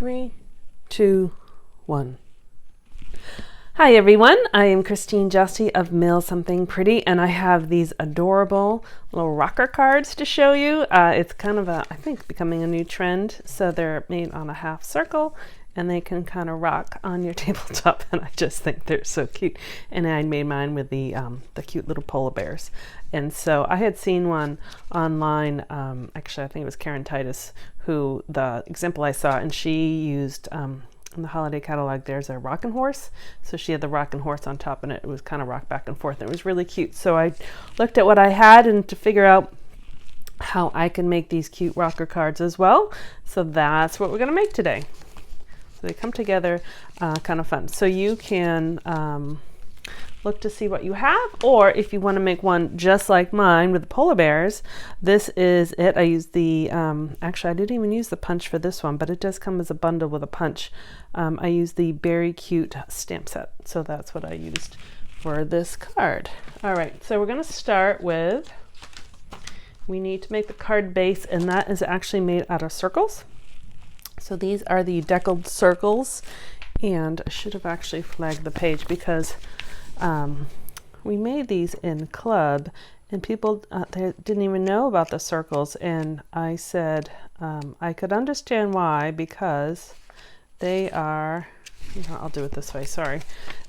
3, 2, 1. Hi everyone, I am Christine Justy of Mail Something Pretty, and I have these adorable little rocker cards to show you. It's kind of I think, becoming a new trend. So they're made on a half circle, and they can kind of rock on your tabletop, and I just think they're so cute. And I made mine with the cute little polar bears. And so I had seen one online, actually I think it was Karen Titus, who the example I saw, and she used in the holiday catalog, there's a rocking horse. So she had the rocking horse on top, and it was kind of rocked back and forth. It was really cute. So I looked at what I had and to figure out how I can make these cute rocker cards as well. So that's what we're going to make today. So they come together kind of fun. So you can look to see what you have, or if you want to make one just like mine with the polar bears, this is it. I used the, actually I didn't even use the punch for this one, but it does come as a bundle with a punch. I used the Beary Cute stamp set. So that's what I used for this card. All right, so we're going to start with, we need to make the card base, and that is actually made out of circles. So these are the Deckled circles, and I should have actually flagged the page because we made these in club, and people they didn't even know about the circles, and I said I could understand why, because they are, I'll do it this way, sorry,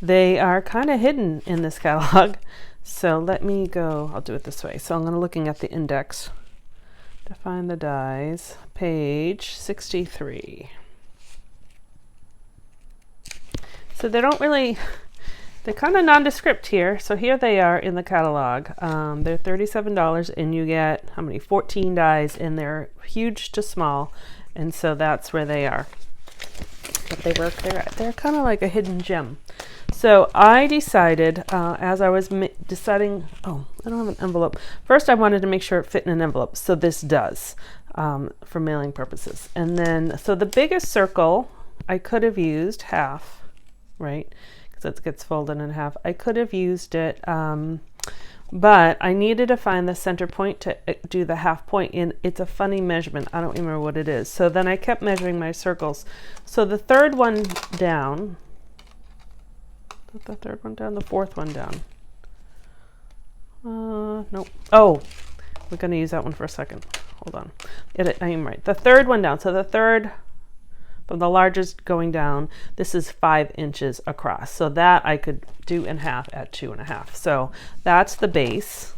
they are kind of hidden in this catalog. So let me go, I'll do it this way. So I'm going to looking at the index to find the dies, page 63. So they don't really, they're kind of nondescript here. So here they are in the catalog. They're $37, and you get, how many, 14 dies, and they're huge to small. And so that's where they are. But they work, they're kind of like a hidden gem. So I decided, as I was deciding, oh, I don't have an envelope. First, I wanted to make sure it fit in an envelope. So this does, for mailing purposes. And then, so the biggest circle, I could have used half, right? Because it gets folded in half. I could have used it, but I needed to find the center point to do the half point, and it's a funny measurement. I don't remember what it is. So then I kept measuring my circles. So the third one down, the fourth one down. Nope. Oh, we're going to use that one for a second. Hold on. I am right. The third one down. So the third, from the largest going down, this is 5 inches across. So that I could do in half at 2.5. So that's the base.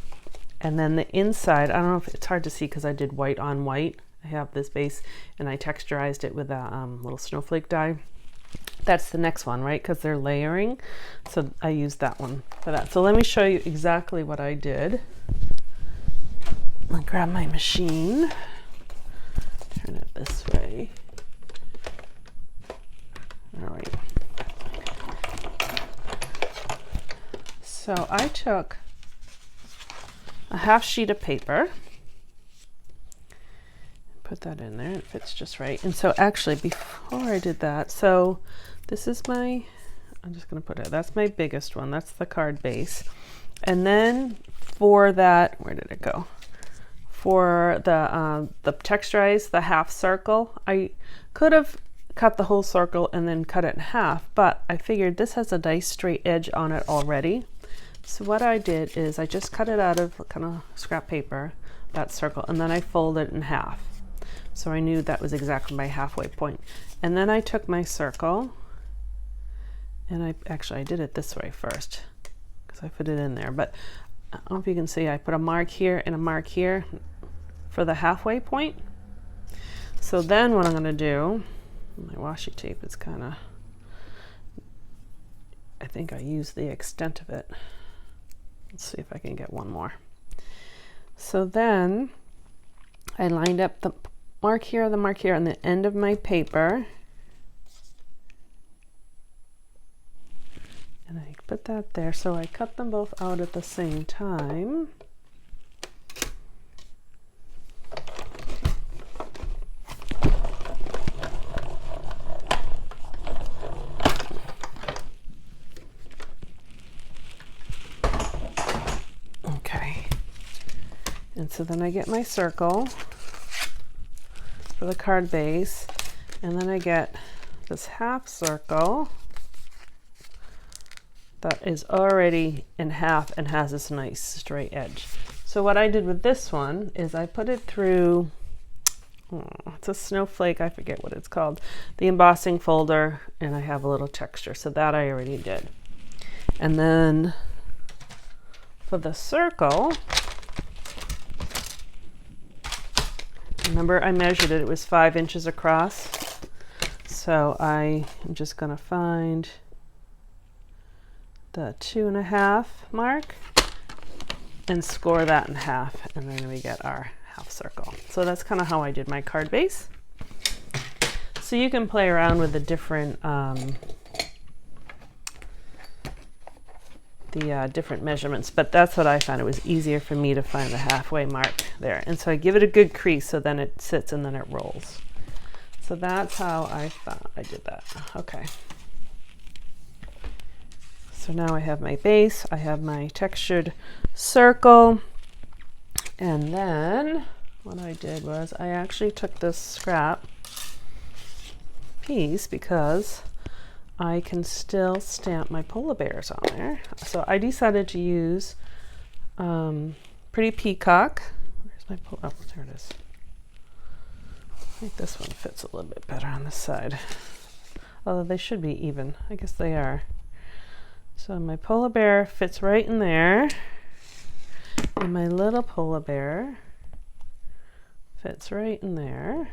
And then the inside, I don't know if it's hard to see because I did white on white. I have this base, and I texturized it with a little snowflake die. That's the next one, right? Because they're layering. So I used that one for that. So let me show you exactly what I did. I'll grab my machine. Turn it this way. All right. So I took a half sheet of paper. Put that in there. It fits just right. And so actually, before I did that, so this is my, I'm just going to put it, that's my biggest one. That's the card base. And then for that, where did it go? For the texturized, the half circle, I could have cut the whole circle and then cut it in half, but I figured this has a nice straight edge on it already. So what I did is I just cut it out of kind of scrap paper, that circle, and then I folded it in half. So I knew that was exactly my halfway point. And then I took my circle, and I did it this way first because I put it in there. But I don't know if you can see, I put a mark here and a mark here for the halfway point. So then what I'm going to do, my washi tape is kind of, I think I used the extent of it. Let's see if I can get one more. So then I lined up the mark here on the end of my paper, and I put that there. So I cut them both out at the same time. Okay, and so then I get my circle for the card base, and then I get this half circle that is already in half and has this nice straight edge. So what I did with this one is I put it through, it's a snowflake, I forget what it's called, the embossing folder, and I have a little texture. So that I already did. And then for the circle, remember I measured it, it was 5 inches across. So I am just going to find the 2.5 mark and score that in half, and then we get our half circle. So that's kind of how I did my card base. So you can play around with the different different measurements, but that's what I found. It was easier for me to find the halfway mark there, and so I give it a good crease so then it sits and then it rolls. So that's how I found I did that. Okay. So now I have my base, I have my textured circle, and then what I did was I actually took this scrap piece because I can still stamp my polar bears on there. So I decided to use Pretty Peacock. Where's my oh, there it is. I think this one fits a little bit better on this side. Although they should be even. I guess they are. So my polar bear fits right in there, and my little polar bear fits right in there.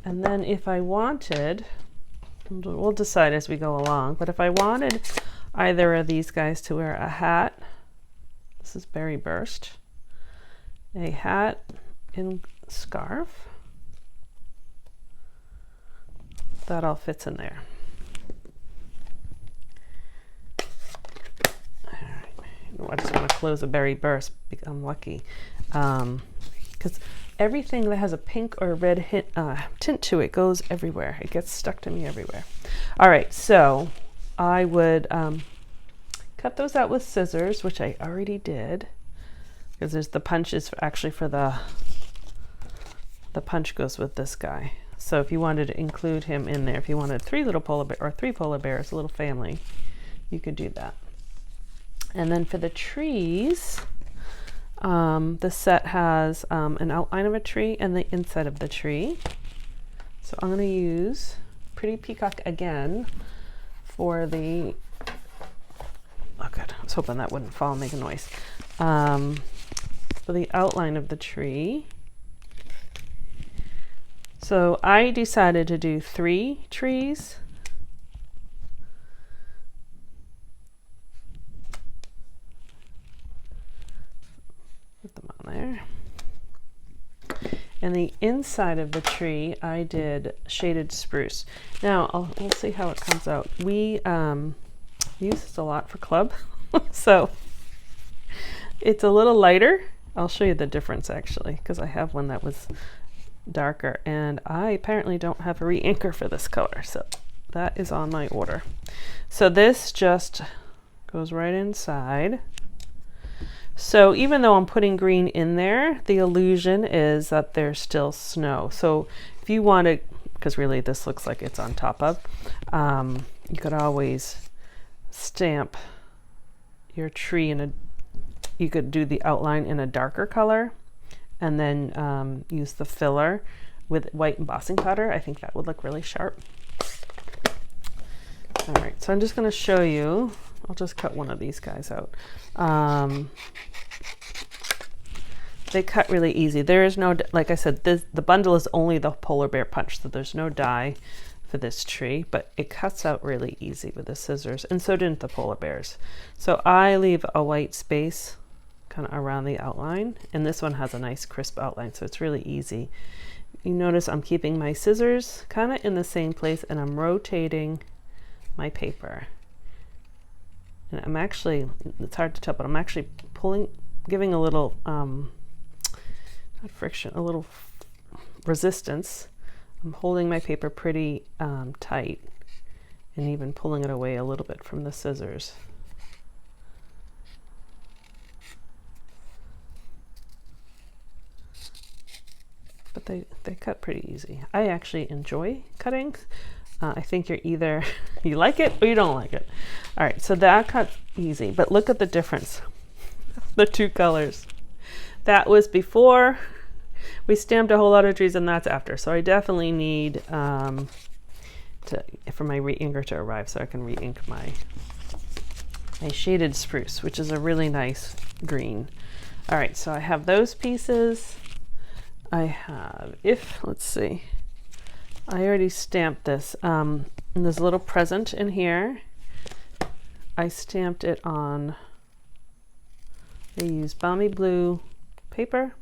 And then if I wanted, we'll decide as we go along, but if I wanted either of these guys to wear a hat, this is Berry Burst, a hat and scarf, that all fits in there. I just want to close a Berry Burst because I'm lucky. Because everything that has a pink or red tint to it goes everywhere. It gets stuck to me everywhere. All right, so I would cut those out with scissors, which I already did. Because there's the punch is actually for the punch goes with this guy. So if you wanted to include him in there, if you wanted 3 little polar bears or 3 polar bears, a little family, you could do that. And then for the trees, the set has an outline of a tree and the inside of the tree. So I'm going to use Pretty Peacock again for the, oh good, I was hoping that wouldn't fall and make a noise. For the outline of the tree. So I decided to do 3 trees. Put them on there. And the inside of the tree, I did shaded spruce. Now, we'll see how it comes out. We use this a lot for club, so it's a little lighter. I'll show you the difference actually, because I have one that was darker, and I apparently don't have a re-inker for this color, so that is on my order. So this just goes right inside. So even though I'm putting green in there, the illusion is that there's still snow. So if you wanted, because really this looks like it's on top of, you could always stamp your tree in a, you could do the outline in a darker color and then use the filler with white embossing powder. I think that would look really sharp. All right, so I'm just gonna show you, I'll just cut one of these guys out. They cut really easy. There is no, like I said, the bundle is only the polar bear punch, so there's no die for this tree, but it cuts out really easy with the scissors, and so didn't the polar bears. So I leave a white space kind of around the outline, and this one has a nice crisp outline, so it's really easy. You notice I'm keeping my scissors kind of in the same place, and I'm rotating my paper. And I'm actually, it's hard to tell, but I'm actually pulling, giving a little, not friction, a little resistance. I'm holding my paper pretty tight and even pulling it away a little bit from the scissors. But they cut pretty easy. I actually enjoy cutting. I think you're either you like it or you don't like it. All right, so that cut easy, but look at the difference. The two colors. That was before we stamped a whole lot of trees, and that's after. So I definitely need for my re-inker to arrive so I can re-ink my shaded spruce, which is a really nice green. All right, so I have those pieces. I have, let's see, I already stamped this. And there's a little present in here. I stamped it on, I used Balmy Blue paper,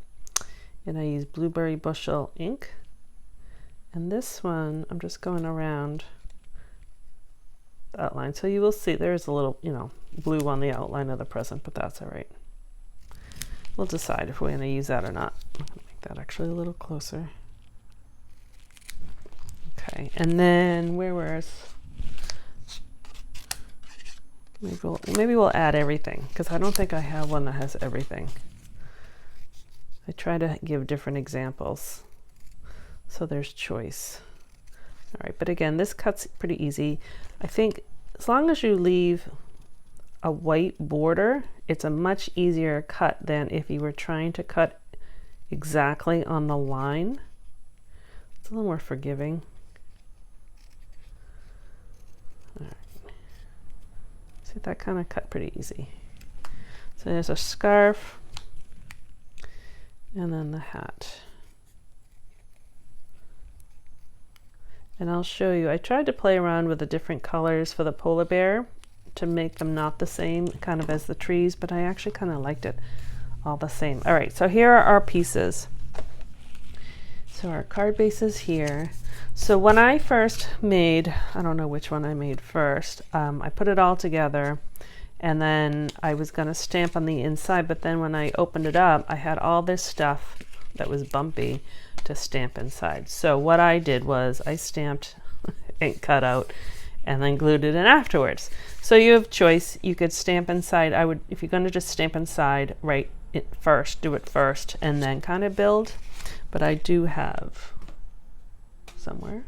and I used Blueberry Bushel ink. And this one, I'm just going around the outline. So you will see there's a little, blue on the outline of the present, but that's all right. We'll decide if we're going to use that or not. I'm going to make that actually a little closer. Okay, and then maybe we'll add everything, because I don't think I have one that has everything. I try to give different examples, so there's choice. All right, but again, this cut's pretty easy. I think as long as you leave a white border, it's a much easier cut than if you were trying to cut exactly on the line. It's a little more forgiving. All right. See, that kind of cut pretty easy. So there's a scarf, and then the hat. And I'll show you, I tried to play around with the different colors for the polar bear to make them not the same kind of as the trees, but I actually kind of liked it all the same. All right, so here are our pieces. So our card base is here. So when I first made, I don't know which one I made first, I put it all together, and then I was gonna stamp on the inside, but then when I opened it up, I had all this stuff that was bumpy to stamp inside. So what I did was I stamped ink cut out and then glued it in afterwards. So you have choice. You could stamp inside. I would, if you're going to just stamp inside, write it first, do it first, and then kind of build. But I do have somewhere,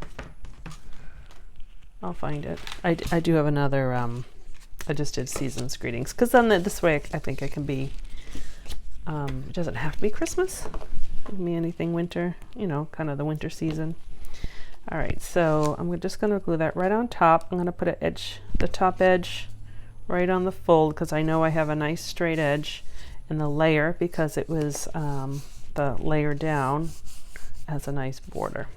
I'll find it. I do have another, I just did season's greetings, because then this way I think it can be, it doesn't have to be Christmas. It can be anything winter, kind of the winter season. All right, so I'm just going to glue that right on top. I'm going to put the top edge right on the fold, because I know I have a nice straight edge in the layer, because it was the layer down has a nice border.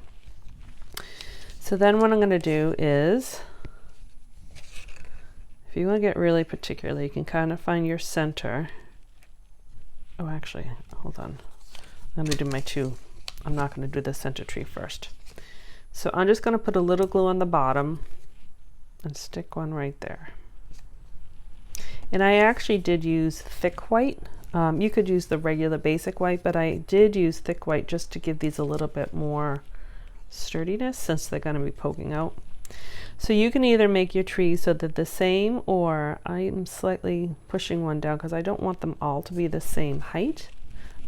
So then what I'm going to do is, if you want to get really particular, you can kind of find your center. Oh, actually, hold on. I'm going to do my two. I'm not going to do the center tree first. So I'm just going to put a little glue on the bottom and stick one right there. And I actually did use thick white. You could use the regular basic white, but I did use thick white just to give these a little bit more sturdiness, since they're going to be poking out. So you can either make your trees so that the same, or I'm slightly pushing one down because I don't want them all to be the same height.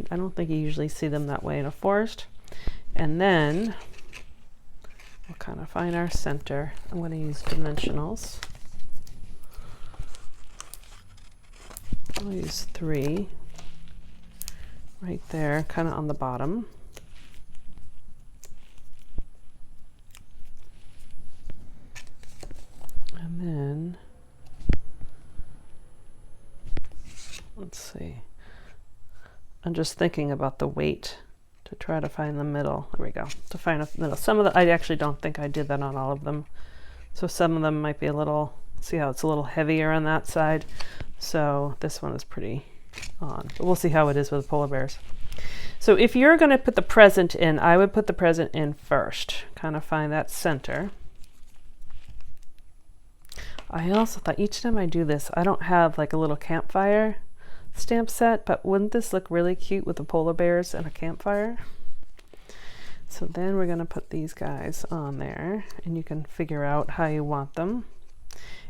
I don't think you usually see them that way in a forest. And then we'll kind of find our center. I'm going to use dimensionals. I'll use 3 right there, kind of on the bottom. And then, let's see. I'm just thinking about the weight to try to find the middle. There we go, to find a middle. Some of the, I actually don't think I did that on all of them. So some of them might be a little, see how it's a little heavier on that side. So this one is pretty on, but we'll see how it is with the polar bears. So if you're going to put the present in, I would put the present in first, kind of find that center. I also thought each time I do this, I don't have like a little campfire stamp set, but wouldn't this look really cute with the polar bears and a campfire? So then we're going to put these guys on there, and you can figure out how you want them.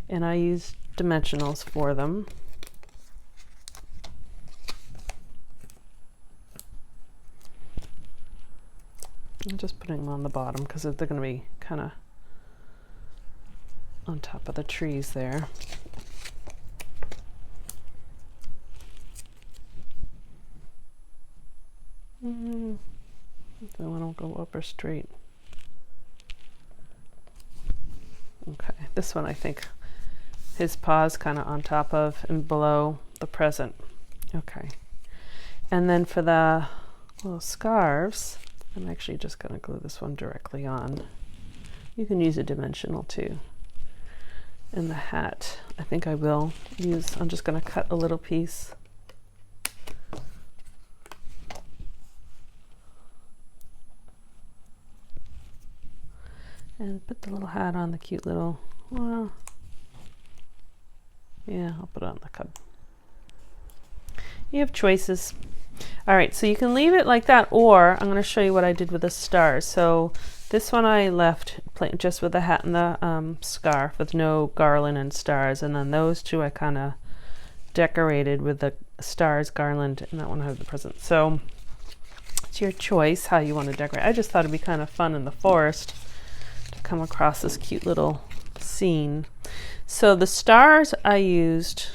And I use dimensionals for them. I'm just putting them on the bottom because they're going to be kind of on top of the trees there. The one will go up or straight. Okay, this one I think his paw's kind of on top of and below the present. Okay, and then for the little scarves, I'm actually just going to glue this one directly on. You can use a dimensional too. And the hat, I think I will use, I'm just going to cut a little piece. And put the little hat on the cute little, well, yeah, I'll put it on the cub. You have choices. All right, so you can leave it like that, or I'm going to show you what I did with the stars. So this one I left plain, just with the hat and the scarf with no garland and stars, and then those two I kind of decorated with the stars, garland, and that one I have the present. So it's your choice how you want to decorate. I just thought it'd be kind of fun in the forest to come across this cute little scene. So the stars I used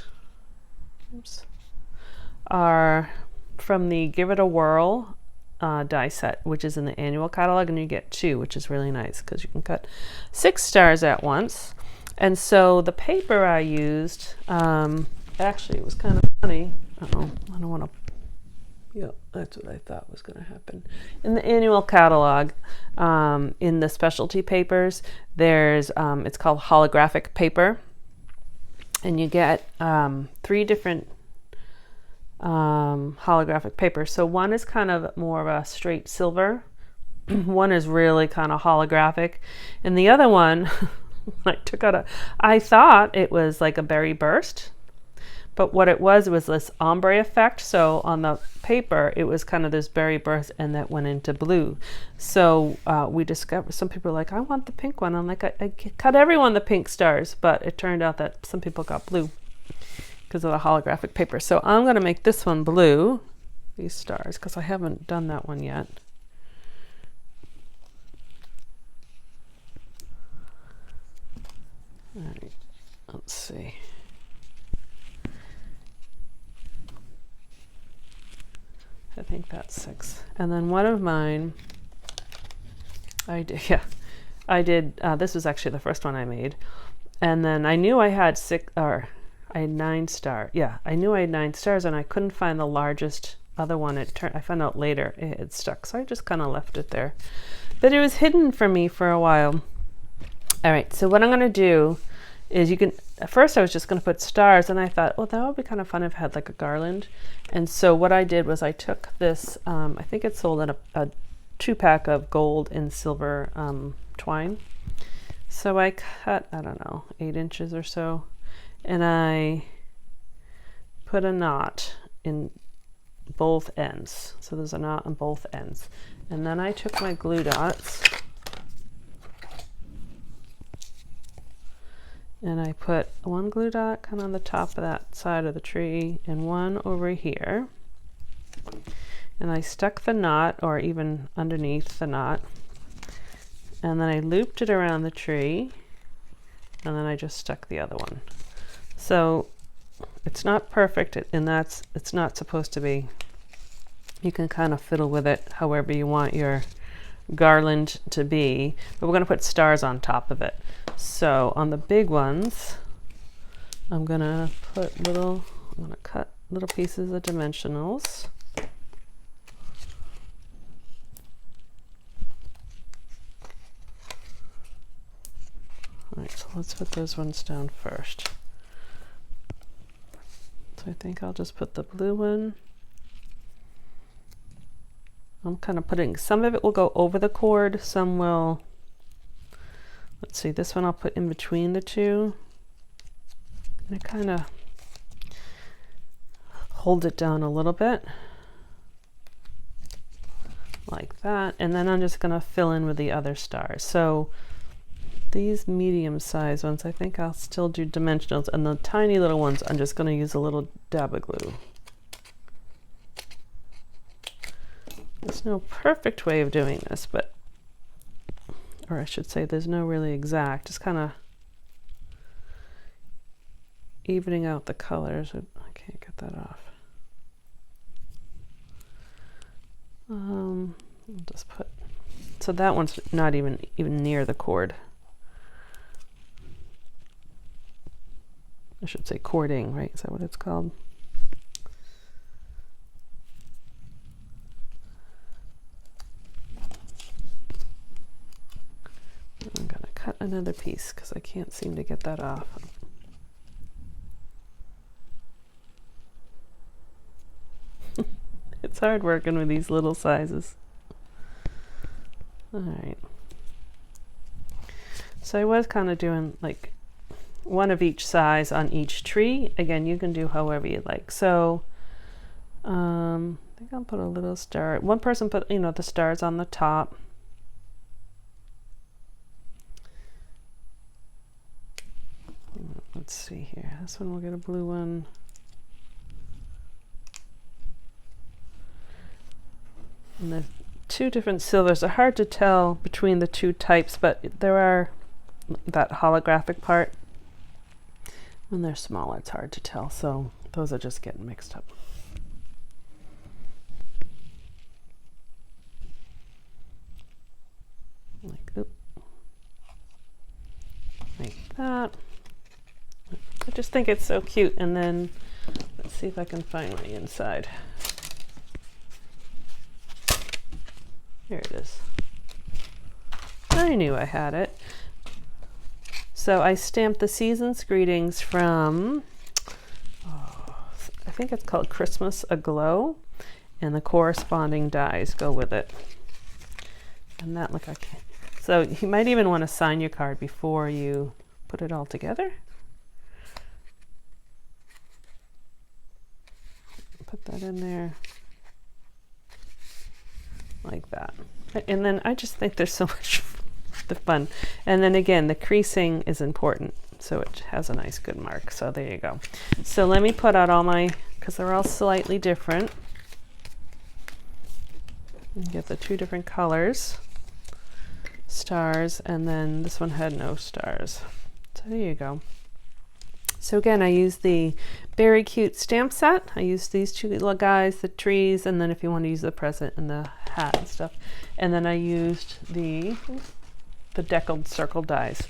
are from the Give It a Whirl die set, which is in the annual catalog, and you get 2, which is really nice because you can cut 6 stars at once. And so the paper I used, actually it was kind of funny. Uh-oh, I don't want to, yeah, that's what I thought was going to happen. In the annual catalog, in the specialty papers, there's, it's called holographic paper, and you get 3 different holographic paper. So one is kind of more of a straight silver, one is really kind of holographic, and the other one I took out I thought it was like a berry burst, but what it was this ombre effect. So on the paper it was kind of this berry burst, and that went into blue. So we discovered, some people were like, I want the pink one. I'm like, I cut everyone the pink stars, but it turned out that some people got blue because of the holographic paper. So I'm going to make this one blue, these stars, because I haven't done that one yet. All right, let's see. I think that's 6. And then one of mine, I did, this was actually the first one I made. And then I knew I had 9 stars. Yeah, I knew I had 9 stars, and I couldn't find the largest other one. I found out later it had stuck, so I just kind of left it there. But it was hidden from me for a while. All right, so what I'm going to do is, you can, at first I was just going to put stars, and I thought, well, that would be kind of fun if I had like a garland. And so what I did was I took this, I think it's sold in a 2-pack of gold and silver twine. So I cut, I don't know, 8 inches or so, and I put a knot in both ends. So there's a knot on both ends. And then I took my glue dots and I put one glue dot kind of on the top of that side of the tree and one over here. And I stuck the knot, or even underneath the knot, and then I looped it around the tree, and then I just stuck the other one. So it's not perfect, and it's not supposed to be. You can kind of fiddle with it however you want your garland to be, but we're going to put stars on top of it. So on the big ones, I'm going to cut little pieces of dimensionals. All right, so let's put those ones down first. So I think I'll just put the blue one. I'm kind of putting, some of it will go over the cord, some will, let's see, this one I'll put in between the two. And I kind of hold it down a little bit, like that. And then I'm just going to fill in with the other stars. So these medium-sized ones, I think I'll still do dimensionals, and the tiny little ones, I'm just going to use a little dab of glue. There's no perfect way of doing this, but or I should say there's no really exact, just kind of evening out the colors. I can't get that off. I'll just put, so that one's not even near the cord. I should say cording, right? Is that what it's called? I'm gonna cut another piece because I can't seem to get that off. It's hard working with these little sizes. All right. So I was kind of doing like one of each size on each tree. Again, you can do however you like. So I think I'll put a little star. One person put, you know, the stars on the top. Let's see here. This one will get a blue one. And the two different silvers are hard to tell between the two types, but there are that holographic part. When they're smaller, it's hard to tell, so those are just getting mixed up. Like that. I just think it's so cute. And then let's see if I can find my inside. Here it is. I knew I had it. So I stamped the Season's Greetings from, I think it's called Christmas Aglow, and the corresponding dies go with it. And that look, okay. So you might even want to sign your card before you put it all together. Put that in there like that. And then I just think there's so much fun. And then again, the creasing is important, so it has a nice good mark. So there you go. So let me put out all my, because they're all slightly different. And get the two different colors, stars, and then this one had no stars. So there you go. So again, I used the Beary Cute stamp set. I used these two little guys, the trees, and then if you want to use the present and the hat and stuff. And then I used the Deckled circle dies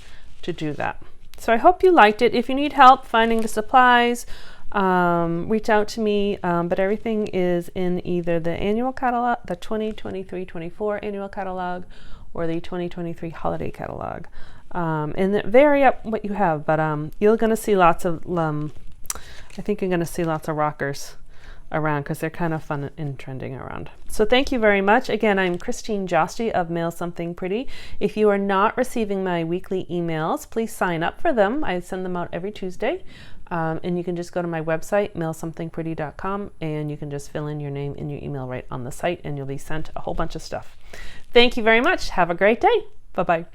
to do that. So I hope you liked it. If you need help finding the supplies, reach out to me. But everything is in either the annual catalog, the 2023-24 annual catalog, or the 2023 holiday catalog. And it vary up what you have, but you're going to see lots of, I think you're going to see lots of rockers around because they're kind of fun and trending around. So thank you very much. Again, I'm Christine Josty of Mail Something Pretty. If you are not receiving my weekly emails, please sign up for them. I send them out every Tuesday. And you can just go to my website, mailsomethingpretty.com, and you can just fill in your name and your email right on the site, and you'll be sent a whole bunch of stuff. Thank you very much. Have a great day. Bye-bye.